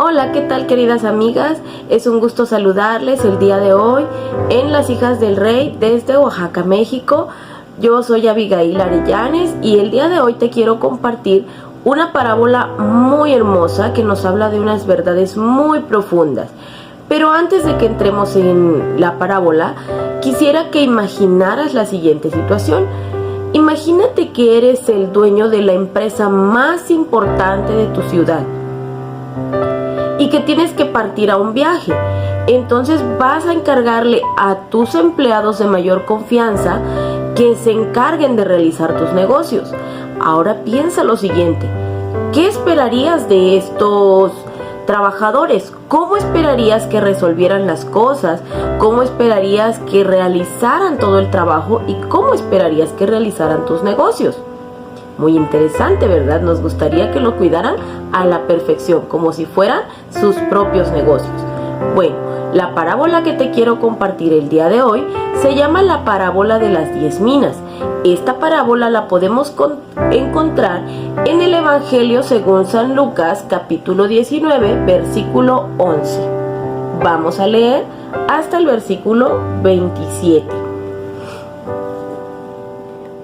Hola, ¿qué tal, queridas amigas? Es un gusto saludarles el día de hoy en Las Hijas del Rey desde Oaxaca, México. Yo soy Abigail Arellanes y el día de hoy te quiero compartir una parábola muy hermosa que nos habla de unas verdades muy profundas. Pero antes de que entremos en la parábola, quisiera que imaginaras la siguiente situación. Imagínate que eres el dueño de la empresa más importante de tu ciudad y que tienes que partir a un viaje. Entonces vas a encargarle a tus empleados de mayor confianza que se encarguen de realizar tus negocios. Ahora piensa lo siguiente: ¿qué esperarías de estos trabajadores? ¿Cómo esperarías que resolvieran las cosas? ¿Cómo esperarías que realizaran todo el trabajo? ¿Y cómo esperarías que realizaran tus negocios? Muy interesante, ¿verdad? Nos gustaría que lo cuidaran a la perfección, como si fueran sus propios negocios. Bueno, la parábola que te quiero compartir el día de hoy se llama la parábola de las 10 minas. Esta parábola la podemos encontrar en el Evangelio según San Lucas, capítulo 19, versículo 11. Vamos a leer hasta el versículo 27.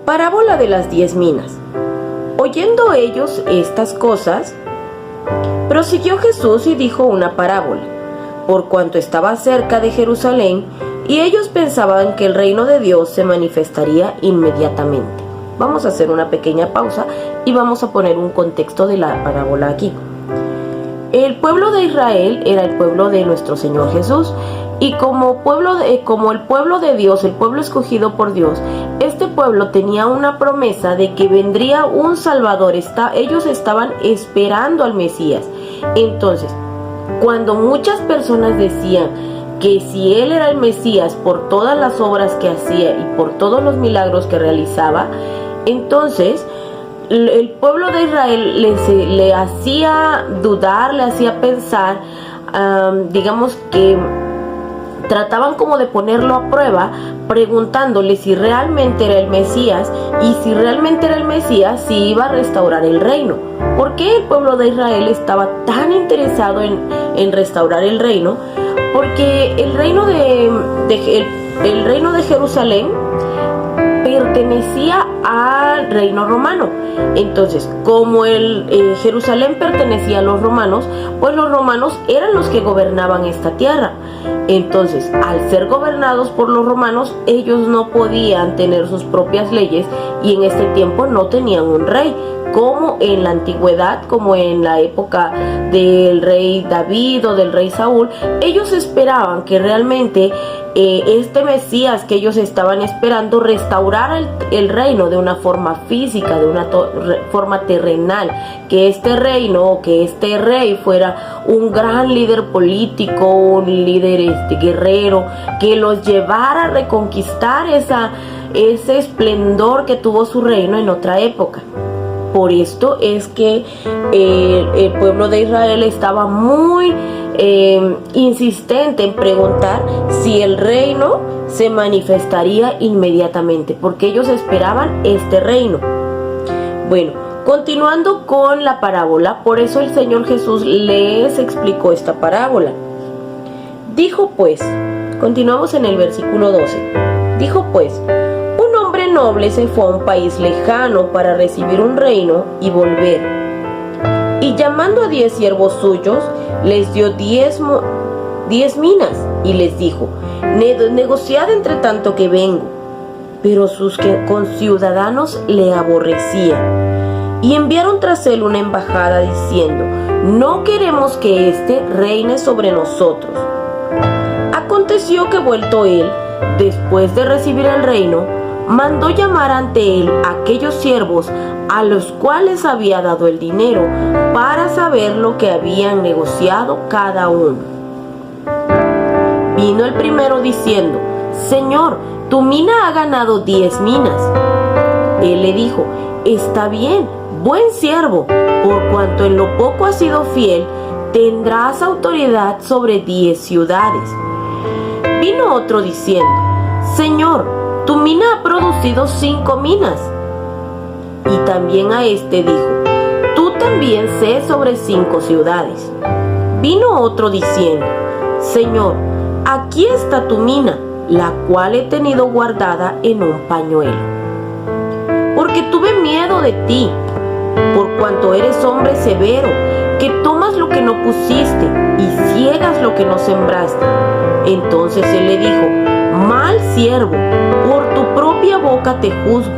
Parábola de las 10 minas. Oyendo ellos estas cosas, prosiguió Jesús y dijo una parábola, por cuanto estaba cerca de Jerusalén, y ellos pensaban que el reino de Dios se manifestaría inmediatamente. Vamos a hacer una pequeña pausa y vamos a poner un contexto de la parábola aquí. El pueblo de Israel era el pueblo de nuestro Señor Jesús, y como el pueblo de Dios, el pueblo escogido por Dios, este pueblo tenía una promesa de que vendría un Salvador. Ellos estaban esperando al Mesías. Entonces, cuando muchas personas decían que si Él era el Mesías por todas las obras que hacía y por todos los milagros que realizaba, entonces el pueblo de Israel le hacía dudar, le hacía pensar, digamos que trataban como de ponerlo a prueba, preguntándole si realmente era el Mesías, y si realmente era el Mesías, si iba a restaurar el reino. ¿Por qué el pueblo de Israel estaba tan interesado en restaurar el reino? Porque el reino de Jerusalén pertenecía al reino romano. Entonces, como Jerusalén pertenecía a los romanos, pues los romanos eran los que gobernaban esta tierra. Entonces, al ser gobernados por los romanos, ellos no podían tener sus propias leyes, y en este tiempo no tenían un rey, como en la antigüedad, como en la época del rey David o del rey Saúl. Ellos esperaban que realmente este Mesías que ellos estaban esperando restaurara el reino de una forma física, de una forma terrenal, que este reino o que este rey fuera un gran líder político, un líder guerrero, que los llevara a reconquistar ese esplendor que tuvo su reino en otra época. Por esto es que el pueblo de Israel estaba muy insistente en preguntar si el reino se manifestaría inmediatamente, porque ellos esperaban este reino. Bueno, continuando con la parábola, por eso el Señor Jesús les explicó esta parábola. Dijo pues, continuamos en el versículo 12, dijo pues: un hombre noble se fue a un país lejano para recibir un reino y volver. Y llamando a 10 siervos suyos, les dio 10 minas y les dijo: negociad entre tanto que vengo. Pero sus conciudadanos le aborrecían y enviaron tras él una embajada diciendo: no queremos que éste reine sobre nosotros. Aconteció que vuelto él, después de recibir el reino, mandó llamar ante él a aquellos siervos a los cuales había dado el dinero, para saber lo que habían negociado cada uno. Vino el primero diciendo: Señor, tu mina ha ganado 10 minas. Él le dijo: está bien, buen siervo, por cuanto en lo poco has sido fiel, tendrás autoridad sobre 10 ciudades. Vino otro diciendo: Señor, tu mina ha producido 5 minas. Y también a este dijo: tú también sé sobre 5 ciudades. Vino otro diciendo: Señor, aquí está tu mina, la cual he tenido guardada en un pañuelo. Porque tuve miedo de ti, por cuanto eres hombre severo, que tomas lo que no pusiste y ciegas lo que no sembraste. Entonces él le dijo: Mal siervo, por tu propia boca te juzgo.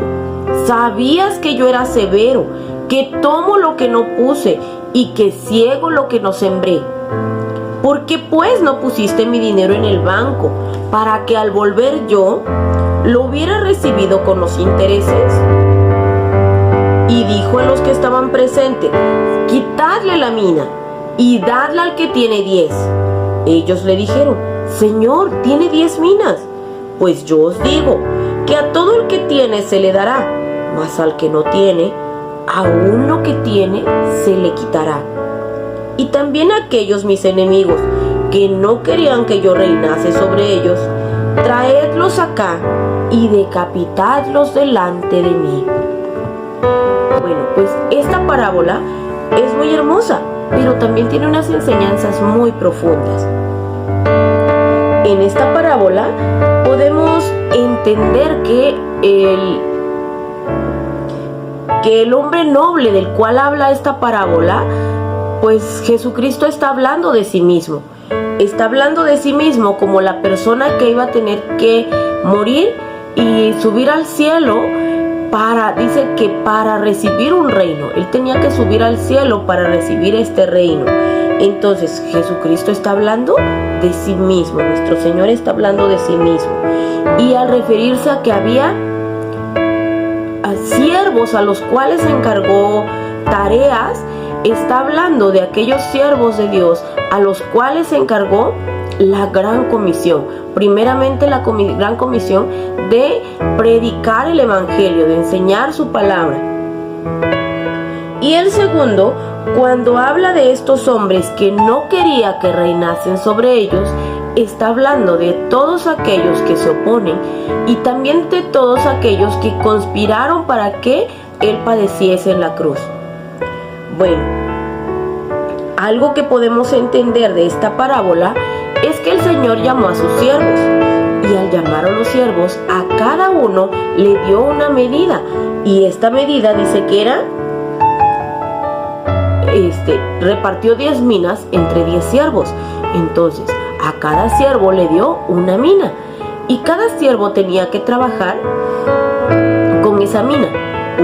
Sabías que yo era severo, que tomo lo que no puse y que ciego lo que no sembré. ¿Por qué pues no pusiste mi dinero en el banco, para que al volver yo lo hubiera recibido con los intereses? Y dijo a los que estaban presentes: Quitadle la mina y dadla al que tiene 10. Ellos le dijeron: Señor, tiene 10 minas. Pues yo os digo que a todo el que tiene se le dará, mas al que no tiene, aún lo que tiene se le quitará. Y también a aquellos mis enemigos, que no querían que yo reinase sobre ellos, traedlos acá y decapitadlos delante de mí. Bueno, pues esta parábola es muy hermosa, pero también tiene unas enseñanzas muy profundas. En esta parábola podemos entender que el hombre noble del cual habla esta parábola, pues Jesucristo está hablando de sí mismo. Está hablando de sí mismo como la persona que iba a tener que morir y subir al cielo dice que para recibir un reino. Él tenía que subir al cielo para recibir este reino. Entonces Jesucristo está hablando de sí mismo, nuestro Señor está hablando de sí mismo. Y al referirse a que había siervos a los cuales se encargó tareas, está hablando de aquellos siervos de Dios a los cuales se encargó la gran comisión. Primeramente la gran comisión de predicar el evangelio, de enseñar su palabra. Y el segundo, cuando habla de estos hombres que no quería que reinasen sobre ellos, está hablando de todos aquellos que se oponen y también de todos aquellos que conspiraron para que él padeciese en la cruz. Bueno, algo que podemos entender de esta parábola es que el Señor llamó a sus siervos, y al llamar a los siervos, a cada uno le dio una medida, y esta medida dice que era repartió 10 minas entre 10 siervos. Entonces a cada siervo le dio una mina, y cada siervo tenía que trabajar con esa mina.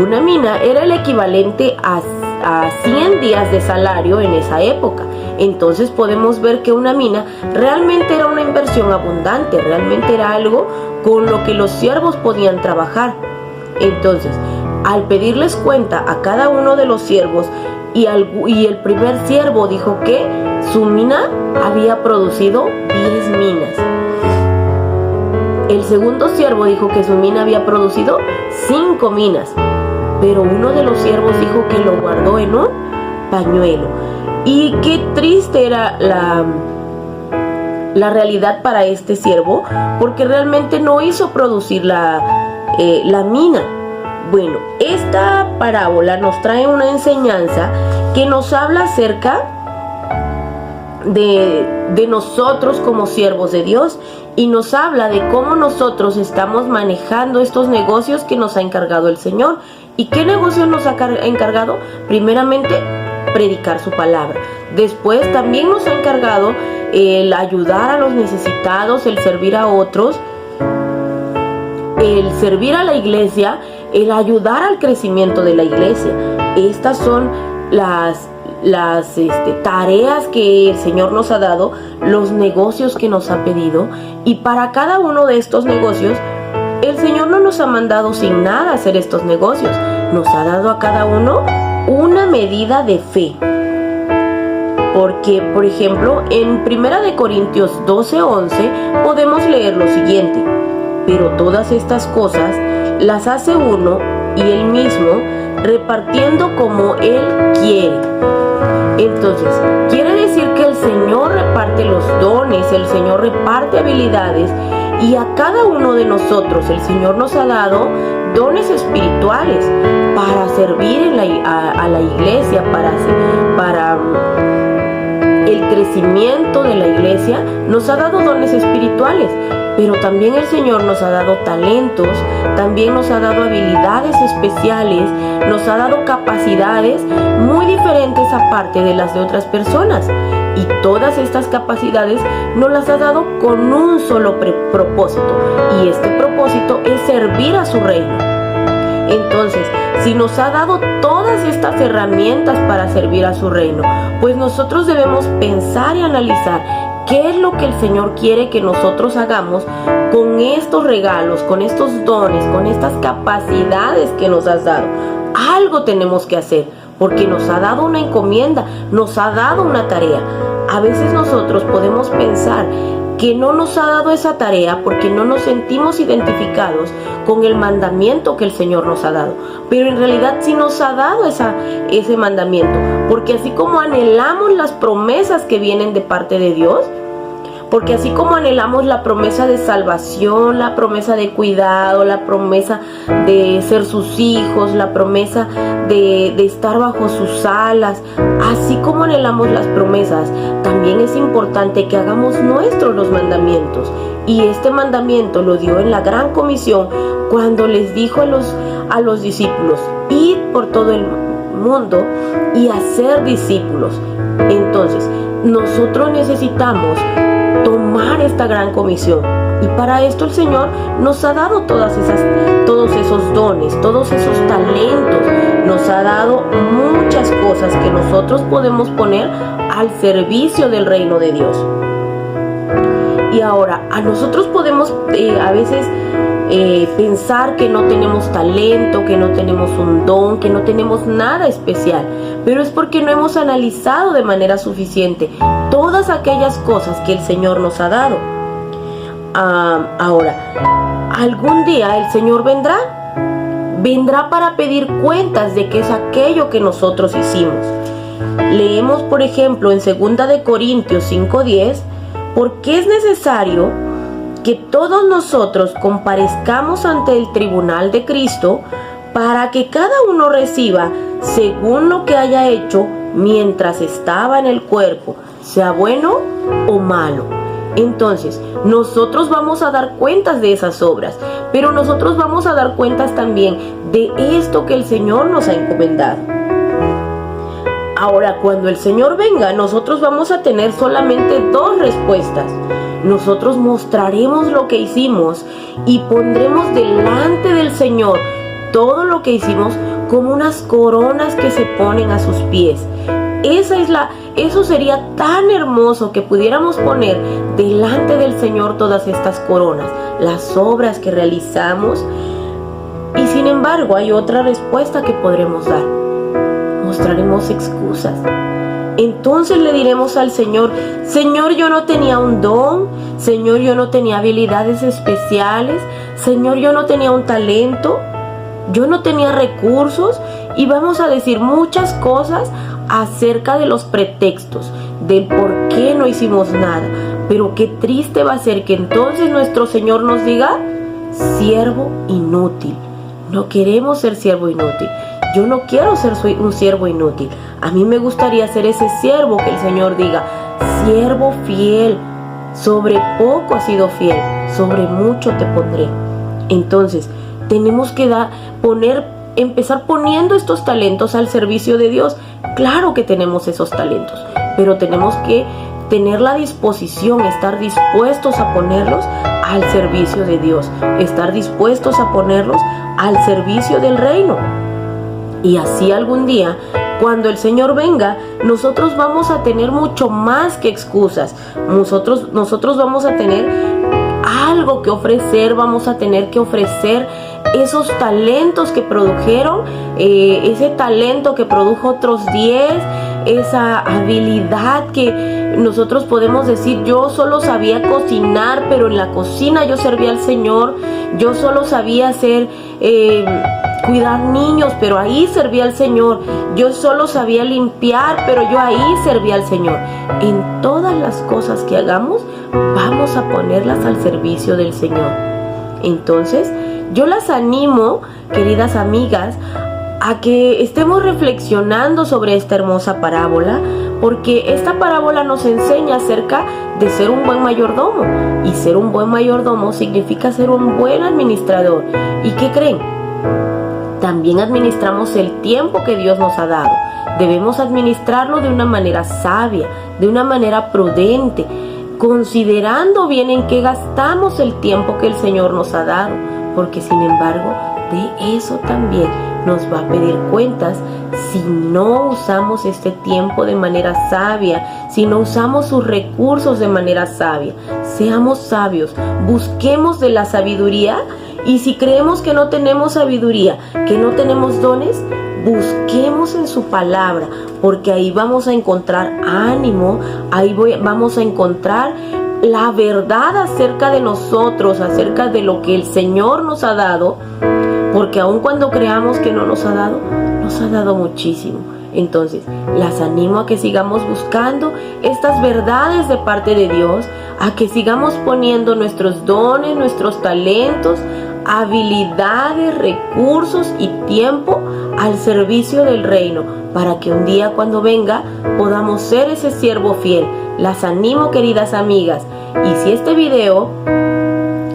Una mina era el equivalente a 100 días de salario en esa época. Entonces podemos ver que una mina realmente era una inversión abundante, realmente era algo con lo que los siervos podían trabajar. Entonces, al pedirles cuenta a cada uno de los siervos, y el primer siervo dijo que su mina había producido 10 minas. El segundo siervo dijo que su mina había producido 5 minas. Pero uno de los siervos dijo que lo guardó en un pañuelo. Y qué triste era la realidad para este siervo, porque realmente no hizo producir la mina. Bueno, esta parábola nos trae una enseñanza que nos habla acerca de nosotros como siervos de Dios, y nos habla de cómo nosotros estamos manejando estos negocios que nos ha encargado el Señor. ¿Y qué negocio nos ha encargado? Primeramente, predicar su palabra. Después también nos ha encargado el ayudar a los necesitados, el servir a otros, el servir a la iglesia, el ayudar al crecimiento de la iglesia. Estas son las tareas que el Señor nos ha dado, los negocios que nos ha pedido, y para cada uno de estos negocios el Señor no nos ha mandado sin nada a hacer estos negocios. Nos ha dado a cada uno una medida de fe. Porque, por ejemplo, en 1 Corintios 12:11 podemos leer lo siguiente: pero todas estas cosas las hace uno y él mismo, repartiendo como él quiere. Entonces, quiere decir que el Señor reparte los dones, el Señor reparte habilidades, y a cada uno de nosotros el Señor nos ha dado dones espirituales para servir a la iglesia, para el crecimiento de la iglesia, nos ha dado dones espirituales, pero también el Señor nos ha dado talentos, también nos ha dado habilidades especiales, nos ha dado capacidades muy diferentes aparte de las de otras personas. Y todas estas capacidades nos las ha dado con un solo propósito, y este propósito es servir a su reino. Entonces, si nos ha dado todas estas herramientas para servir a su reino, pues nosotros debemos pensar y analizar qué es lo que el Señor quiere que nosotros hagamos con estos regalos, con estos dones, con estas capacidades que nos has dado. Algo tenemos que hacer, porque nos ha dado una encomienda, nos ha dado una tarea. A veces nosotros podemos pensar que no nos ha dado esa tarea porque no nos sentimos identificados con el mandamiento que el Señor nos ha dado. Pero en realidad sí nos ha dado ese mandamiento, porque así como anhelamos las promesas que vienen de parte de Dios, porque así como anhelamos la promesa de salvación, la promesa de cuidado, la promesa de ser sus hijos, la promesa de estar bajo sus alas, así como anhelamos las promesas, también es importante que hagamos nuestros los mandamientos. Y este mandamiento lo dio en la gran comisión cuando les dijo a los discípulos: id por todo el mundo y hacer discípulos. Entonces, nosotros necesitamos tomar esta gran comisión, y para esto el Señor nos ha dado todos esos dones, todos esos talentos, nos ha dado muchas cosas que nosotros podemos poner al servicio del reino de Dios. Y ahora, a nosotros podemos a veces pensar que no tenemos talento, que no tenemos un don, que no tenemos nada especial, pero es porque no hemos analizado de manera suficiente todas aquellas cosas que el Señor nos ha dado. Ahora, algún día el Señor vendrá para pedir cuentas de qué es aquello que nosotros hicimos. Leemos, por ejemplo, en 2 de Corintios 5:10, porque es necesario que todos nosotros comparezcamos ante el tribunal de Cristo, para que cada uno reciba según lo que haya hecho mientras estaba en el cuerpo, sea bueno o malo. Entonces, nosotros vamos a dar cuentas de esas obras, pero nosotros vamos a dar cuentas también de esto que el Señor nos ha encomendado. Ahora, cuando el Señor venga, nosotros vamos a tener solamente dos respuestas. Nosotros mostraremos lo que hicimos y pondremos delante del Señor todo lo que hicimos como unas coronas que se ponen a sus pies. Eso sería tan hermoso que pudiéramos poner delante del Señor todas estas coronas, las obras que realizamos. Y sin embargo, hay otra respuesta que podremos dar. Mostraremos excusas. Entonces le diremos al Señor: Señor, yo no tenía un don, Señor, yo no tenía habilidades especiales, Señor, yo no tenía un talento, yo no tenía recursos. Y vamos a decir muchas cosas acerca de los pretextos, del por qué no hicimos nada. Pero qué triste va a ser que entonces nuestro Señor nos diga: siervo inútil. No queremos ser siervo inútil. Yo no quiero ser un siervo inútil. A mí me gustaría ser ese siervo que el Señor diga: siervo fiel, sobre poco has sido fiel, sobre mucho te pondré. Entonces, tenemos que empezar poniendo estos talentos al servicio de Dios. Claro que tenemos esos talentos, pero tenemos que tener la disposición, estar dispuestos a ponerlos al servicio de Dios, estar dispuestos a ponerlos al servicio del reino. Y así algún día, cuando el Señor venga, nosotros vamos a tener mucho más que excusas. Nosotros vamos a tener algo que ofrecer, vamos a tener que ofrecer esos talentos que produjeron, ese talento que produjo otros 10, esa habilidad que nosotros podemos decir: yo solo sabía cocinar, pero en la cocina yo servía al Señor. Yo solo sabía cuidar niños, pero ahí servía al Señor. Yo solo sabía limpiar, pero yo ahí servía al Señor. En todas las cosas que hagamos, vamos a ponerlas al servicio del Señor. Entonces, yo las animo, queridas amigas, a que estemos reflexionando sobre esta hermosa parábola, porque esta parábola nos enseña acerca de ser un buen mayordomo, y ser un buen mayordomo significa ser un buen administrador. ¿Y qué creen? También administramos el tiempo que Dios nos ha dado. Debemos administrarlo de una manera sabia, de una manera prudente, considerando bien en qué gastamos el tiempo que el Señor nos ha dado, porque sin embargo, de eso también nos va a pedir cuentas si no usamos este tiempo de manera sabia, si no usamos sus recursos de manera sabia. Seamos sabios, busquemos de la sabiduría, y si creemos que no tenemos sabiduría, que no tenemos dones, busquemos en su palabra, porque ahí vamos a encontrar ánimo, vamos a encontrar la verdad acerca de nosotros, acerca de lo que el Señor nos ha dado, porque aun cuando creamos que no nos ha dado muchísimo. Entonces, las animo a que sigamos buscando estas verdades de parte de Dios, a que sigamos poniendo nuestros dones, nuestros talentos, habilidades, recursos y tiempo al servicio del reino, para que un día cuando venga podamos ser ese siervo fiel. Las animo, queridas amigas, y si este video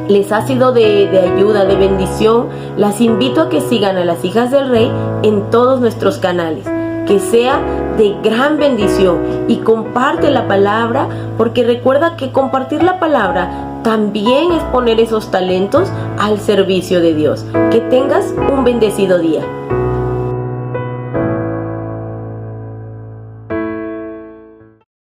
les ha sido de ayuda, de bendición, las invito a que sigan a las Hijas del Rey en todos nuestros canales, que sea de gran bendición, y comparte la palabra, porque recuerda que compartir la palabra también es poner esos talentos al servicio de Dios. Que tengas un bendecido día.